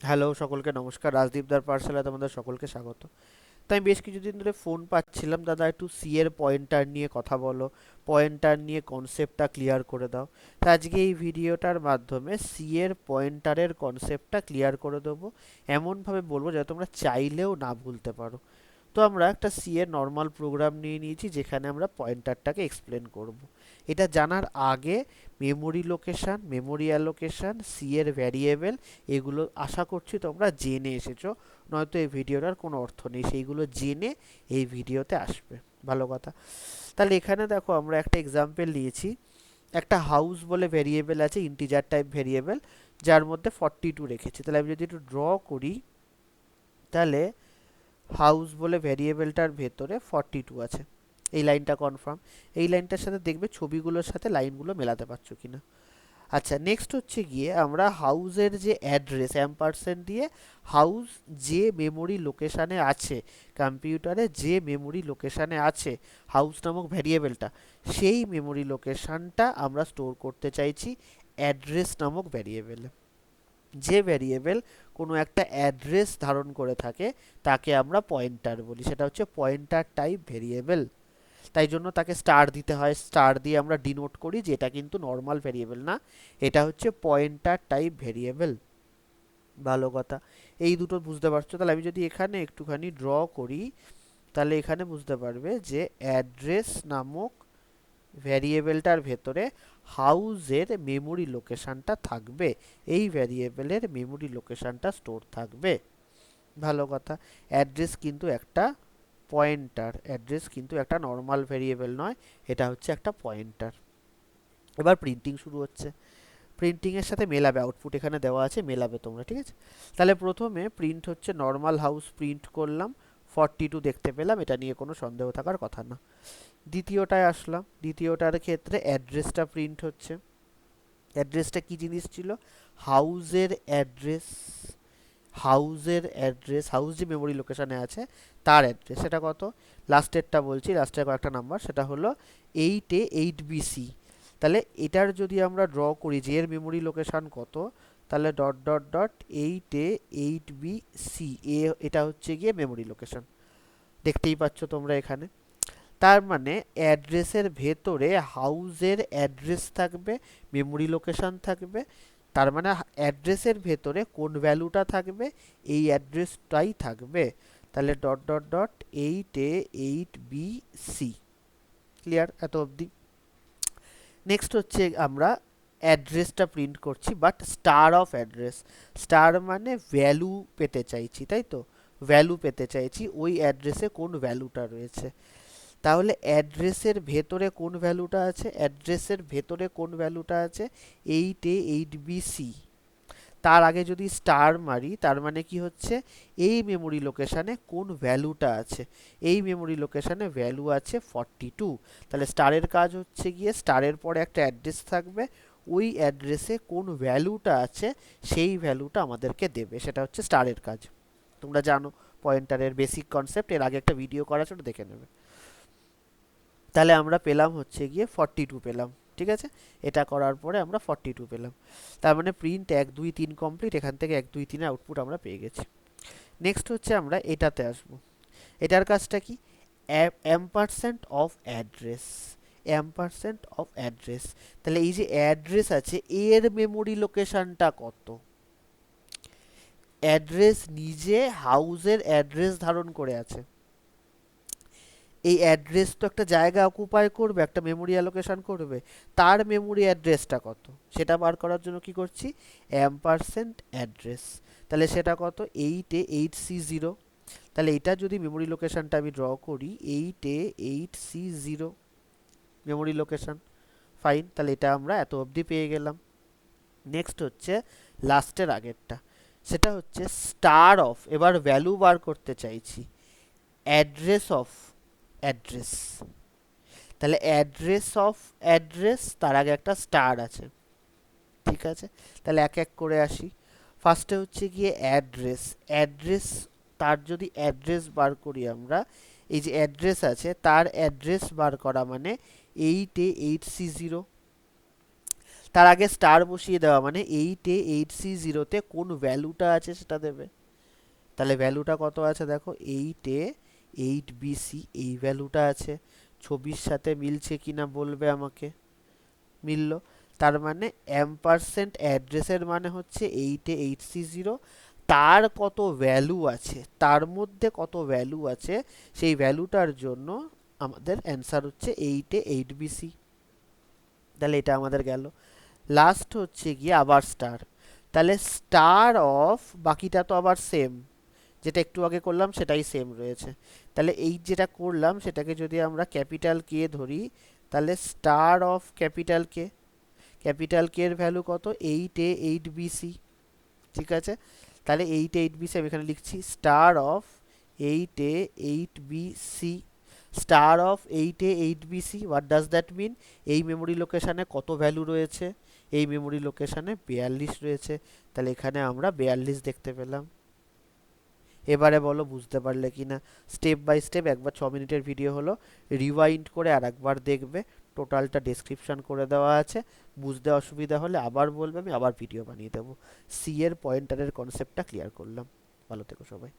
Hello, সকলকে নমস্কার। রাজদীপ দার পাঠশালায় তোমাদের সকলকে স্বাগত। তাই বেশ কিছুদিন ধরে ফোন পাচ্ছিলাম, দাদা একটু সি এর পয়েন্টার নিয়ে কথা বলো, পয়েন্টার নিয়ে কনসেপ্টটা ক্লিয়ার করে দাও। তা আজকে এই ভিডিওটার মাধ্যমে সি এর পয়েন্টারের কনসেপ্টটা ক্লিয়ার করে দেবো। এমনভাবে বলবো যাতে তোমরা চাইলেও না ভুলতে পারো। তো আমরা একটা সি এর নর্মাল প্রোগ্রাম নিয়ে নিয়েছি, যেখানে আমরা পয়েন্টারটাকে এক্সপ্লেন করব। এটা জানার আগে memory location, memory allocation, C এর ভ্যারিয়েবল, এগুলো আশা করছি তোমরা জেনে এসেছো। নয়তো এই ভিডিওটার কোনো অর্থ নেই, সেইগুলো জেনে এই ভিডিওতে আসবে। ভালো কথা। তাহলে এখানে দেখো আমরা একটা এক্সাম্পল নিয়েছি। একটা হাউস বলে ভ্যারিয়েবল আছে, ইন্টিজার টাইপ ভ্যারিয়েবল, যার মধ্যে 42 রেখেছি। তাহলে আমি যদি একটু ড্র করি, তাহলে হাউস বলে ভ্যারিয়েবলটার ভেতরে 42 আছে। এই লাইনটা কনফার্ম। এই লাইনটার সাথে দেখবে ছবিগুলোর সাথে লাইনগুলো মেলাতে পারছো কিনা। আচ্ছা, নেক্সট হচ্ছে গিয়ে আমরা হাউসের যে অ্যাড্রেস অ্যাম্পারসেন্ট দিয়ে হাউস যে মেমোরি লোকেশানে আছে, কম্পিউটারে যে মেমোরি লোকেশানে আছে হাউস নামক ভ্যারিয়েবলটা, সেই মেমোরি লোকেশানটা আমরা স্টোর করতে চাইছি অ্যাড্রেস নামক ভ্যারিয়েবলে। যে ভ্যারিয়েবল কোনো একটা অ্যাড্রেস ধারণ করে থাকে তাকে আমরা পয়েন্টার বলি, সেটা হচ্ছে পয়েন্টার টাইপ ভ্যারিয়েবল। তাই জন্য তাকে স্টার দিতে হয়, স্টার দিয়ে আমরা ডিনোট করি যে এটা কিন্তু নর্মাল ভ্যারিয়েবল না, এটা হচ্ছে পয়েন্টার টাইপ ভ্যারিয়েবল। ভালো কথা। এই দুটো বুঝতে পারছো? তাহলে আমি যদি এখানে একটুখানি ড্র করি, তাহলে এখানে বুঝতে পারবে যে অ্যাড্রেস নামক ভ্যারিয়েবলটার ভেতরে হাউসের মেমোরি লোকেশনটা থাকবে, এই ভ্যারিয়েবলের মেমোরি লোকেশনটা স্টোর থাকবে। ভালো কথা। অ্যাড্রেস কিন্তু একটা পয়েন্টার, অ্যাড্রেস কিন্তু একটা নর্মাল ভেরিয়েবল নয়, এটা হচ্ছে একটা পয়েন্টার। এবার প্রিন্টিং শুরু হচ্ছে। প্রিন্টিংয়ের সাথে মেলাবে, আউটপুট এখানে দেওয়া আছে, মেলাবে তোমরা, ঠিক আছে? তাহলে প্রথমে প্রিন্ট হচ্ছে নর্মাল হাউস প্রিন্ট করলাম, 42 দেখতে পেলাম, এটা নিয়ে কোনো সন্দেহ থাকার কথা না। দ্বিতীয়টায় আসলাম, দ্বিতীয়টার ক্ষেত্রে অ্যাড্রেসটা প্রিন্ট হচ্ছে। অ্যাড্রেসটা কি জিনিস ছিল? হাউসের অ্যাড্রেস। হাউসের অ্যাড্রেস, হাউস যে মেমোরি লোকেশানে আছে তার অ্যাড্রেস। সেটা কত? লাস্টেরটা বলছি, লাস্টের কয়েকটা নাম্বার, সেটা হলো 8A8BC। তাহলে এটার যদি আমরা ড্র করি যে এর মেমোরি লোকেশান কত, তাহলে ডট ডট ডট 8A8BC, এটা হচ্ছে গিয়ে মেমোরি লোকেশান। দেখতেই পাচ্ছ তোমরা এখানে। তার মানে অ্যাড্রেসের ভেতরে হাউসের অ্যাড্রেস থাকবে, মেমোরি লোকেশন থাকবে। তার মানে অ্যাড্রেসের ভেতরে কোন ভ্যালুটা থাকবে, এই অ্যাড্রেসটাই থাকবে। তাহলে dot dot dot 8A8BC। Clear এত অবধি? নেক্সট হচ্ছে আমরা অ্যাড্রেসটা প্রিন্ট করছি, but star of address. Star মানে ভ্যালু পেতে চাইছি, তাই তো? ভ্যালু পেতে চাইছি ওই অ্যাড্রেসে কোন ভ্যালুটা রয়েছে। তাহলে অ্যাড্রেসের ভেতরে কোন ভ্যালুটা আছে, অ্যাড্রেসের ভেতরে কোন ভ্যালুটা আছে? 8A8BC। তার আগে যদি স্টার মারি, তার মানে কি হচ্ছে? এই মেমোরি লোকেশানে কোন ভ্যালুটা আছে, এই মেমোরি লোকেশানে ভ্যালু আছে 42। তাহলে স্টারের কাজ হচ্ছে গিয়ে স্টারের পরে একটা অ্যাড্রেস থাকবে, ওই অ্যাড্রেসে কোন ভ্যালুটা আছে সেই ভ্যালুটা আমাদেরকে দেবে, সেটা হচ্ছে স্টারের কাজ। তোমরা জানো পয়েন্টারের বেসিক কনসেপ্ট, এর আগে একটা ভিডিও করা আছে, ওটা দেখে নেবে। তাহলে আমরা পেলাম হচ্ছে গিয়ে 42 পেলাম, ঠিক আছে? এটা করার পরে আমরা 42 পেলাম। তার মানে প্রিন্ট 1 2 3 কমপ্লিট, এখান থেকে 1 2 3 আউটপুট আমরা পেয়ে গেছি। নেক্সট হচ্ছে আমরা এটাতে আসবো। এটার কাজটা কি? Ampersand of address. Ampersand of address. তাহলে এই যে অ্যাড্রেস আছে এর মেমোরি লোকেশনটা কত? অ্যাড্রেস নিজে হাউসের অ্যাড্রেস ধারণ করে আছে, এই অ্যাড্রেস তো একটা জায়গা অকুপাই করবে, একটা মেমোরি অ্যালোকেশন করবে। তার মেমোরি অ্যাড্রেসটা কত সেটা বার করার জন্য কি করছি? Ampersand address. তাহলে সেটা কত? 8A8C0। তাহলে এটা যদি মেমোরি লোকেশনটা আমি ড্র করি, 8A8C0 মেমোরি লোকেশন। ফাইন, তাহলে এটা আমরা এত অবধি পেয়ে গেলাম। নেক্সট হচ্ছে লাস্টের আগেরটা, সেটা হচ্ছে স্টার অফ। এবার ভ্যালু বার করতে চাইছি অ্যাড্রেস অফ অ্যাড্রেস। তাহলে অ্যাড্রেস অফ অ্যাড্রেস, তার আগে একটা স্টার আছে, ঠিক আছে? তাহলে এক এক করে আসি। ফার্স্টে হচ্ছে গিয়ে অ্যাড্রেস। অ্যাড্রেস, তার যদি অ্যাড্রেস বার করি আমরা, এই যে অ্যাড্রেস আছে তার অ্যাড্রেস বার করা মানে 8A8C0। তার আগে স্টার বসিয়ে দেওয়া, মানে 8A8C0-তে কোন ভ্যালুটা আছে সেটা দেবে। তাহলে ভ্যালুটা কত আছে দেখো, 8A8BC, এই ভ্যালুটা আছে। ছবির সাথে মিলছে কিনা বলবে আমাকে। মিললো। তার মানে অ্যাম্পারসেন্ট অ্যাড্রেসের মানে হচ্ছে 8A8C0, তার কত ভ্যালু আছে, তার মধ্যে কত ভ্যালু আছে, সেই ভ্যালুটার জন্য আমাদের অ্যান্সার হচ্ছে 8A8BC। তাহলে এটা আমাদের গেল। লাস্ট হচ্ছে গিয়ে আবার স্টার। তাহলে স্টার অফ, বাকিটা তো আবার সেম, যেটা একটু আগে করলাম সেটাই সেম রয়েছে। তাহলে এই যেটা করলাম সেটাকে যদি আমরা ক্যাপিটাল কে ধরি, তাহলে স্টার অফ ক্যাপিটাল কে, ক্যাপিটাল কে এর ভ্যালু কত, 8A8BC। ঠিক আছে, তাহলে 8A8BC আমি এখানে লিখছি, star of 8A8BC, star of 8A8BC, what does that mean, এই মেমোরি লোকেশানে কত ভ্যালু রয়েছে, এই মেমোরি লোকেশানে 42 রয়েছে। তাহলে এখানে আমরা 42 দেখতে পেলাম। এবারে বলো বুঝতে পারলে কি না। স্টেপ বাই স্টেপ, একবার 6 মিনিটের ভিডিও হলো, রিওয়াইন্ড করে আর একবার দেখবে, টোটালটা ডেসক্রিপশন করে দেওয়া আছে। বুঝতে অসুবিধা হলে আবার বলবে, আমি আবার ভিডিও বানিয়ে দেবো। সি এর পয়েন্টারের কনসেপ্টটা ক্লিয়ার করলাম। ভালো থেকো সবাই।